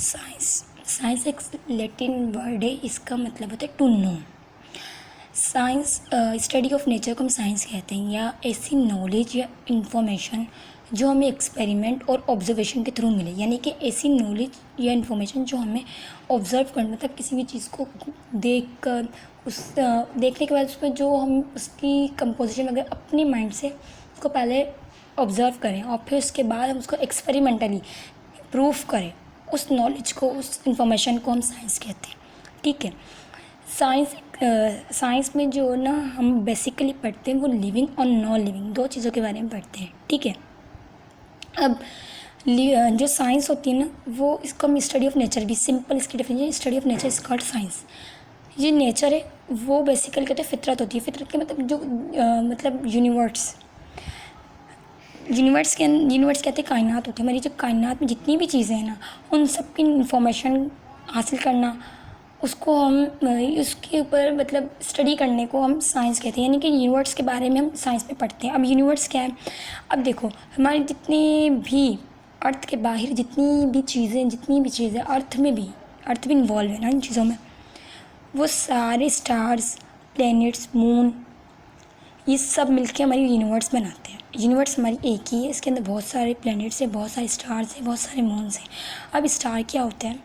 Science science एक Latin word है, इसका मतलब होता है to know. Science study of nature को हम साइंस कहते हैं, या ऐसी नॉलेज या इंफॉर्मेशन जो हमें एक्सपेरिमेंट और ऑब्जर्वेशन के थ्रू मिले, यानी कि ऐसी नॉलेज या इन्फॉर्मेशन जो हमें ऑब्जर्व करना, मतलब किसी भी चीज़ को देख कर देखने के बाद उस पर जो हम उसकी कंपोजिशन वगैरह अपने माइंड से उसको पहले ऑब्ज़र्व करें और फिर उसके बाद हम उसको एक्सपेरिमेंटली प्रूफ करें, उस नॉलेज को, उस इंफॉर्मेशन को हम साइंस कहते हैं। ठीक है। साइंस में जो ना हम बेसिकली पढ़ते हैं वो लिविंग और नॉन लिविंग दो चीज़ों के बारे में पढ़ते हैं। ठीक है। अब जो साइंस होती है ना, वो इसको हम स्टडी ऑफ नेचर भी, सिंपल इसकी definition, study of nature is called science. ये नेचर है वो बेसिकली कहते हैं फितरत होती है। फितरत के मतलब जो मतलब यूनिवर्स कहते हैं कायनात होती है। हमारी जो कायनात में जितनी भी चीज़ें हैं ना, उन सब की इंफॉर्मेशन हासिल करना, उसको हम उसके ऊपर मतलब स्टडी करने को हम साइंस कहते हैं, यानी कि यूनिवर्स के बारे में हम साइंस में पढ़ते हैं। अब यूनिवर्स क्या है? अब देखो, हमारी जितनी भी अर्थ के बाहर जितनी भी चीज़ें अर्थ भी इन्वॉल्व है ना इन चीज़ों में, वो सारे स्टार्स, प्लैनेट्स, मून, ये सब मिलके हमारी यूनिवर्स बनाते हैं। यूनिवर्स हमारी एक ही है, इसके अंदर बहुत सारे प्लैनेट्स हैं, बहुत सारे स्टार्स हैं, बहुत सारे मून्स हैं। अब स्टार क्या होता है,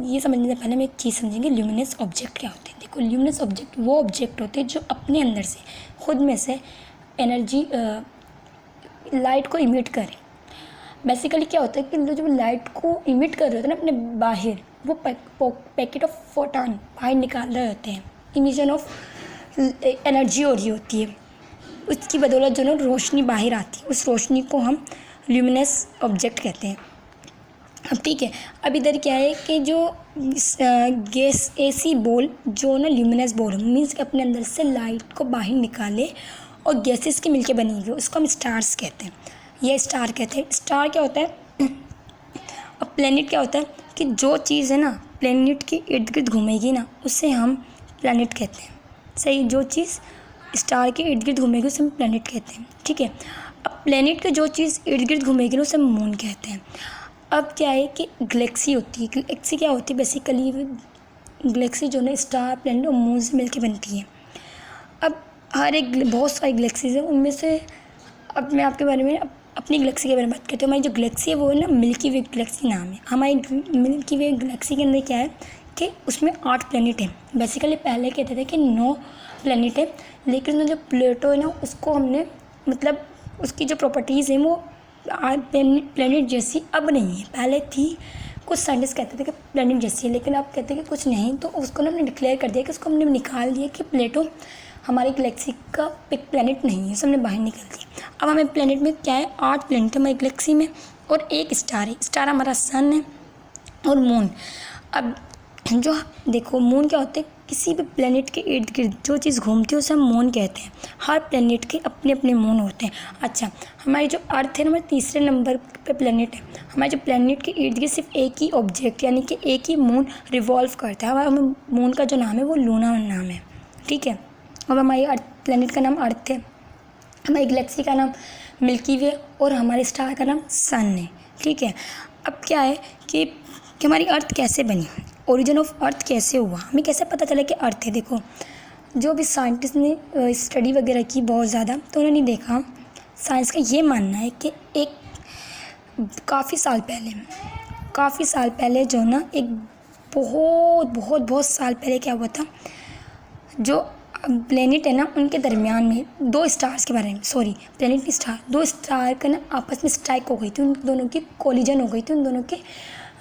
ये समझने से पहले हम एक चीज़ समझेंगे, ल्यूमिनस ऑब्जेक्ट क्या होते हैं। देखो, ल्यूमिनस ऑब्जेक्ट वो ऑब्जेक्ट होते हैं जो अपने अंदर से खुद में से एनर्जी, लाइट को इमिट करें। बेसिकली क्या होता है कि जो लाइट को इमिट कर रहे होते हैं ना अपने बाहर, वो पैकेट ऑफ फोटॉन बाहर निकाल रहे होते हैं, इमिशन ऑफ एनर्जी हो रही होती है, उसकी बदौलत जो ना रोशनी बाहर आती है, उस रोशनी को हम ल्यूमिनस ऑब्जेक्ट कहते हैं। अब ठीक है, अब इधर क्या है कि जो गैस ऐसी बॉल जो ना ल्यूमिनस बॉल मीन्स कि अपने अंदर से लाइट को बाहर निकाले और गैसेस के मिलके बनी हुई, उसको हम स्टार्स कहते हैं, ये स्टार कहते हैं। स्टार क्या होता है? अब प्लैनेट क्या होता है कि जो चीज़ है ना प्लैनेट के इर्द गिर्द घूमेगी ना, उसे हम प्लैनेट कहते हैं। सही, जो चीज़ स्टार के इर्द गिर्द घूमेगी उसे हम प्लैनेट कहते हैं। ठीक है। अब प्लैनेट के जो चीज़ इर्द गिर्द घूमेगी ना उसे हम मून कहते हैं। अब क्या है कि गैलेक्सी होती है। गैलेक्सी क्या होती है? बेसिकली गैलेक्सी जो ना स्टार, प्लैनेट और मून से मिलकर बनती है। अब हर एक बहुत सारी गैलेक्सीज हैं, उनमें से अब मैं आपके बारे में अपनी गैलेक्सी के बारे में बात करती हूँ। हमारी जो गैलेक्सी है वो है ना मिल्की वे गैलेक्सी नाम है। हमारी मिल्की वे गैलेक्सी के अंदर क्या है कि उसमें 8 प्लैनेट हैं। बेसिकली पहले कहते थे कि 9 प्लैनेट है, लेकिन उसमें जो प्लूटो है ना उसको हमने मतलब उसकी जो प्रॉपर्टीज़ हैं वो प्लैनेट जैसी अब नहीं है। पहले थी, कुछ साइंटिस्ट कहते थे कि प्लैनेट जैसी है, लेकिन अब कहते हैं कि कुछ नहीं, तो उसको ना हमने डिक्लेयर कर दिया कि उसको हमने निकाल दिया कि प्लूटो हमारी गैलेक्सी का एक प्लैनेट नहीं है, उसे हमने बाहर निकाल दिया। अब हमें प्लैनेट में क्या है, 8 प्लैनेट है हमारी गैलेक्सी में और एक स्टार है। स्टार हमारा सन है और मून। अब जो देखो, मून क्या होते हैं? किसी भी प्लैनेट के इर्द गिर्द जो चीज़ घूमती है उसे हम मून कहते हैं। हर प्लैनेट के अपने अपने मून होते हैं। अच्छा, हमारी जो अर्थ है ना, हमारे तीसरे नंबर पे प्लैनेट है। हमारे जो प्लैनेट के इर्द गिर्द सिर्फ एक ही ऑब्जेक्ट यानी कि एक ही मून रिवॉल्व करता है। हमारा मून का जो नाम है वो लूना नाम है। ठीक है। अब हमारी अर्थ, प्लैनेट का नाम अर्थ है, हमारी गैलेक्सी का नाम मिल्की वे और हमारे स्टार का नाम सन है। ठीक है। अब क्या है कि हमारी अर्थ कैसे बनी, ओरिजिन ऑफ अर्थ कैसे हुआ, हमें कैसे पता चला कि अर्थ है। देखो, जो भी साइंटिस्ट ने स्टडी वगैरह की बहुत ज़्यादा, तो उन्होंने देखा, साइंस का ये मानना है कि एक काफ़ी साल पहले जो ना एक बहुत साल पहले क्या हुआ था, जो प्लैनेट है ना उनके दरमियान में दो स्टार्स के बारे में, प्लैनेट नहीं स्टार, दो स्टार का ना आपस में स्ट्राइक हो गई थी, उन दोनों की कोलिजन हो गई थी, उन दोनों के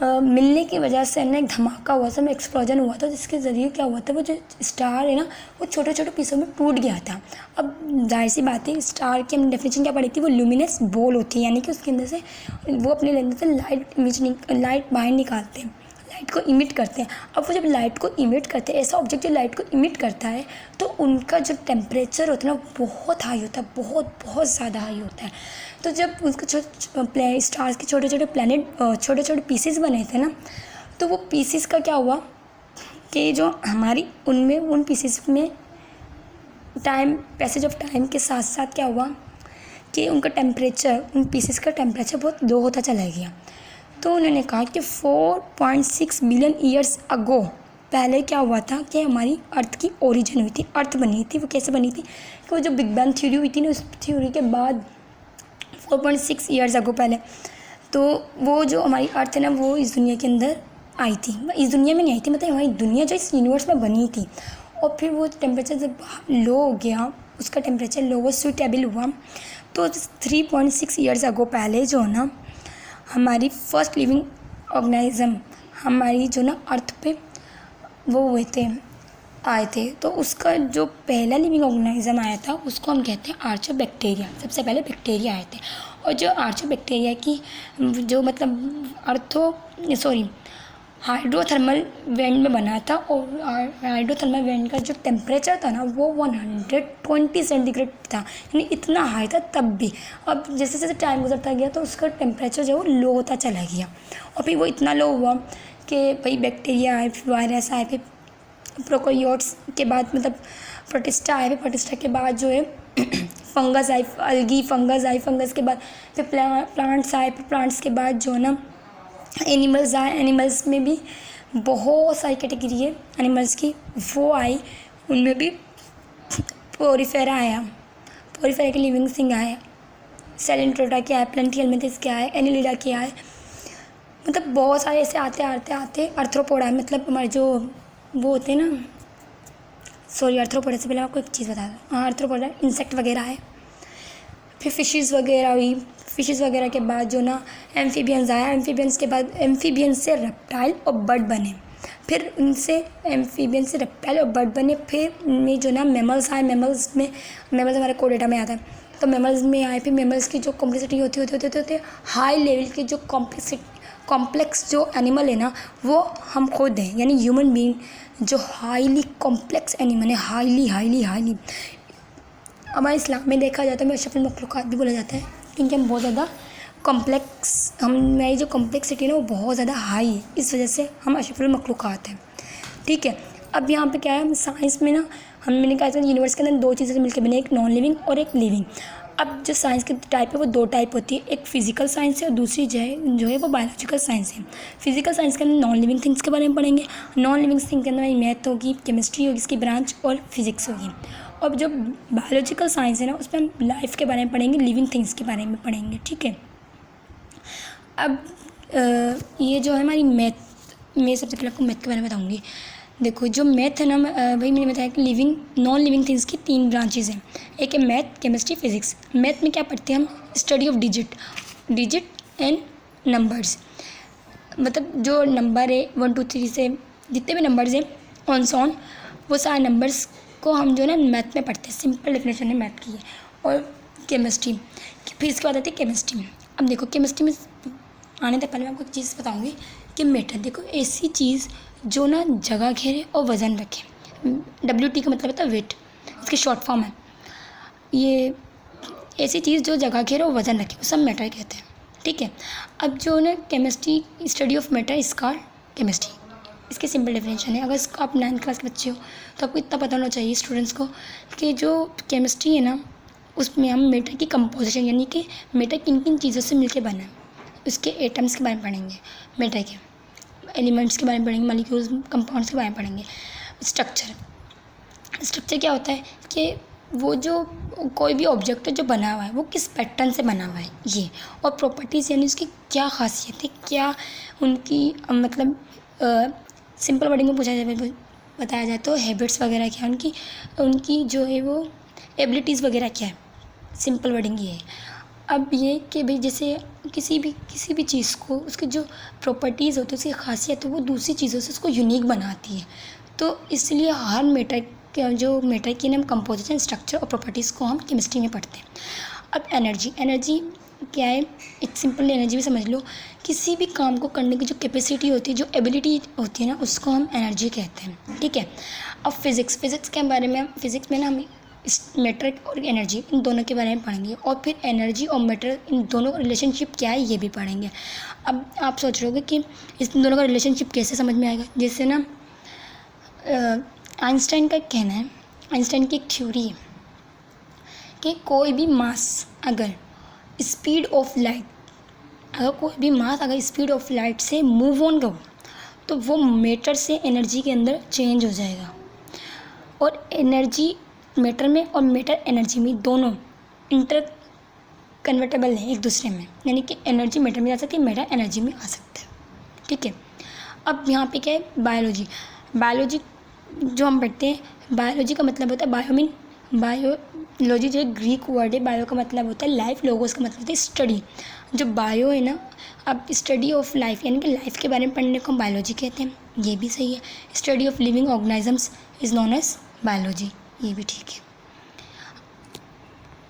मिलने की वजह से ना एक धमाका हुआ था, एक्सप्लोजन हुआ था, जिसके ज़रिए क्या हुआ था, वो जो स्टार है ना वो छोटे छोटे पीसों में टूट गया था। अब जाहिर सी बात है, स्टार की हमने डेफिनेशन क्या पढ़ी थी, वो ल्यूमिनस बॉल होती है, यानी कि उसके अंदर से वो अपने अंदर से लाइट बाहर निकालते हैं, लाइट को इमिट करते हैं। अब वो जब लाइट को इमिट करते हैं, ऐसा ऑब्जेक्ट जो लाइट को इमिट करता है, तो उनका जो टेम्परेचर होता है ना बहुत हाई होता है, बहुत ज़्यादा हाई होता है। तो जब उसके स्टार्स के छोटे छोटे प्लैनेट, छोटे छोटे पीसेस बने थे ना, तो वो पीसेस का क्या हुआ कि जो हमारी उनमें उन पीसेस में पैसेज ऑफ टाइम के साथ साथ क्या हुआ कि उनका टेम्परेचर, उन पीसेस का टेम्परेचर बहुत लो होता चला गया। तो उन्होंने कहा कि 4.6 बिलियन ईयर्स अगो पहले क्या हुआ था कि हमारी अर्थ की ओरिजिन हुई थी, अर्थ बनी थी। वो कैसे बनी थी कि वो जो बिग बैंग थ्योरी हुई थी ना, उस थ्योरी के बाद 4.6 ईयर्स अगो पहले, तो वो जो हमारी अर्थ है ना, वो इस दुनिया के अंदर आई थी। इस दुनिया में नहीं आई थी, मतलब हमारी दुनिया जो इस यूनिवर्स में बनी थी। और फिर वो टेम्परेचर जब लो हो गया, उसका टेम्परेचर लो हुआ, सुइटेबल हुआ, तो 3.6 ईयर्स अगो पहले जो है ना, हमारी फर्स्ट लिविंग ऑर्गेनिज्म हमारी जो ना अर्थ पे वो हुए थे, आए थे। तो उसका जो पहला लिविंग ऑर्गेनिज्म आया था उसको हम कहते हैं आर्चोबैक्टीरिया। सबसे पहले बैक्टीरिया आए थे। और जो आर्चोबैक्टीरिया की जो मतलब हाइड्रोथर्मल वेंट में बना था। और हाइड्रोथर्मल वेंट का जो टेम्परेचर था ना, वो 120 सेंटीग्रेड था, यानी इतना हाई था तब भी। अब जैसे जैसे टाइम गुजरता गया तो उसका टेम्परेचर जो है वो लो होता चला गया। और फिर वो इतना लो हुआ कि भाई बैक्टीरिया आए, फिर वायरस आए, फिर प्रोकैरियोट्स के बाद मतलब प्रोटिस्टा आए, फिर प्रोटिस्टा के बाद जो है फंगस आई, अलगी फंगस आई, फंगस के बाद फिर प्लांट्स आए, फिर प्लांट्स के बाद जो है ना एनिमल्स आए। एनिमल्स में भी बहुत सारी कैटेगरी है एनिमल्स की, वो आई। उनमें भी पोरीफेरा आया, पोरीफेरा के लिविंग थिंग आए, सेलेंट्रोटा के आए, प्लेंटियलमेंथिस के आए, एनिलिडा के आए। मतलब बहुत सारे ऐसे आते आते आते अर्थ्रोपोडा, मतलब हमारे जो वो होते हैं ना, सॉरी अर्थ्रोपोडा से पहले आपको एक चीज़ बता दूँ। हाँ, अर्थ्रोपोडा इंसेक्ट वगैरह है। फिर फिशेस वगैरह हुई। फिशेस वगैरह के बाद जो ना एम्फीबियंस आया। एम्फीबियंस के बाद एम्फीबियंस से रेप्टाइल और बर्ड बने। फिर उनसे एम्फीबियंस से रेप्टाइल और बर्ड बने। फिर उनमें जो ना मैमल्स आए। मैमल्स हमारे कोडेटा में आता है, तो मैमल्स में आए। फिर मैमल्स की जो कॉम्प्लेक्सिटी होती है हाई लेवल की जो कॉम्प्लेक्स जो एनिमल है ना, वो हम खुद हैं, यानी ह्यूमन बीइंग जो हाईली कॉम्प्लेक्स एनिमल है। हाईली हमारे इस्लाम में देखा जाता है, हमें अशरफुल मखलूक़ात भी बोला जाता है, क्योंकि हम बहुत ज़्यादा कॉम्प्लेक्स, हमारी जो कॉम्प्लेक्सिटी है ना वो बहुत ज़्यादा हाई है, इस वजह से हम अशरफुल मखलूक़ात हैं। ठीक है, अब यहाँ पे क्या है, साइंस में ना मैंने कहा था यूनिवर्स के अंदर दो चीज़ें मिलकर बने, एक नॉन लिविंग और एक लिविंग। अब जो साइंस की टाइप है वो दो टाइप होती है, एक फिजिकल साइंस है और दूसरी जो है वो बायोलॉजिकल साइंस है। फिजिकल साइंस के अंदर नॉन लिविंग थिंग्स के बारे में पढ़ेंगे। नॉन लिविंग थिंग के अंदर मैथ होगी, केमिस्ट्री होगी इसकी ब्रांच, और फिजिक्स होगी। और जो बायोलॉजिकल साइंस है ना, उसमें हम लाइफ के बारे में पढ़ेंगे, लिविंग थिंग्स के बारे में पढ़ेंगे। ठीक है, अब ये जो है हमारी मैथ, मैं सबसे पहले आपको मैथ के बारे में बताऊँगी। देखो जो मैथ है ना, भाई मैंने बताया कि नॉन लिविंग थिंग्स की 3 ब्रांचेज हैं। एक है मैथ, केमिस्ट्री, फिजिक्स। मैथ में क्या पढ़ते हैं हम, study of digit and numbers. मतलब जो नंबर है 1 2 3 से जितने भी नंबर्स हैं ऑन सॉन, वो सारे नंबर्स को हम जो है ना मैथ में पढ़ते हैं। सिंपल डेफिनेशन है मैथ की है। और केमिस्ट्री, फिर इसके बाद आती है केमिस्ट्री। अब देखो केमिस्ट्री में आने तक पहले मैं आपको एक चीज़ बताऊँगी कि मैटर, देखो ऐसी चीज़ जो ना जगह घेरे और वज़न रखे। WT का मतलब होता है वेट, इसकी शॉर्ट फॉर्म है। ये ऐसी चीज़ जो जगह घेरे और वज़न रखे, वो सब मैटर कहते हैं। ठीक है, अब जो ना केमिस्ट्री, स्टडी ऑफ मैटर इसका केमिस्ट्री, इसकी सिंपल डेफिनेशन है। अगर इसको आप 9th क्लास के बच्चे हो तो आपको इतना पता होना चाहिए स्टूडेंट्स को कि जो केमिस्ट्री है ना, उसमें हम मैटर की कंपोजिशन, यानी कि मैटर किन किन चीज़ों से मिलकर बना है, उसके एटम्स के बारे में पढ़ेंगे, मैटर के एलिमेंट्स के बारे में पढ़ेंगे, मॉलिक्यूल्स, कंपाउंड्स के बारे में पढ़ेंगे। स्ट्रक्चर क्या होता है कि वो जो कोई भी ऑब्जेक्ट जो बना हुआ है वो किस पैटर्न से बना हुआ है ये। और प्रॉपर्टीज़ यानी उसकी क्या खासियत है, क्या उनकी मतलब सिंपल वर्डिंग में बताया जाए तो हैबिट्स वगैरह क्या उनकी जो है वो एबिलिटीज़ वगैरह क्या है, सिंपल वर्डिंग ये है। अब ये कि भाई जैसे किसी भी चीज़ को उसकी जो प्रॉपर्टीज़ होती है, उसकी खासियत है, वो दूसरी चीज़ों से उसको यूनिक बनाती है। तो इसलिए हर मैटर की हम कंपोजिशन, स्ट्रक्चर और प्रॉपर्टीज़ को हम केमिस्ट्री में पढ़ते हैं। अब एनर्जी क्या है, एक सिंपल एनर्जी भी समझ लो, किसी भी काम को करने की जो कैपेसिटी होती है, जो एबिलिटी होती है ना, उसको हम एनर्जी कहते हैं। ठीक है, अब फिज़िक्स के बारे में, फिज़िक्स में ना हम इस मैटर और एनर्जी इन दोनों के बारे में पढ़ेंगे। और फिर एनर्जी और मैटर इन दोनों का रिलेशनशिप क्या है ये भी पढ़ेंगे। अब आप सोच रहे होगे कि इस दोनों का रिलेशनशिप कैसे समझ में आएगा। जैसे ना आइंस्टाइन का कहना है, आइंस्टाइन की एक थ्योरी है कि कोई भी मास अगर स्पीड ऑफ लाइट अगर कोई भी मास अगर स्पीड ऑफ लाइट से मूव ऑन करो तो वो मैटर से एनर्जी के अंदर चेंज हो जाएगा। और एनर्जी मैटर में और मैटर एनर्जी में दोनों इंटर कन्वर्टेबल है एक दूसरे में, यानी कि एनर्जी मैटर में आ सकती है, मैटर एनर्जी में आ सकता है। ठीक है, अब यहाँ पे क्या है, बायोलॉजी। बायोलॉजी जो हम पढ़ते हैं, बायोलॉजी का मतलब होता है बायो मीन बायोलॉजी जो ग्रीक वर्ड है, बायो का मतलब होता है लाइफ, लोगोस का मतलब होता है स्टडी। जो बायो है ना, अब स्टडी ऑफ लाइफ यानी कि लाइफ के बारे में पढ़ने को हम बायोलॉजी कहते हैं, ये भी सही है। Study of living organisms is known as biology, ये भी ठीक है।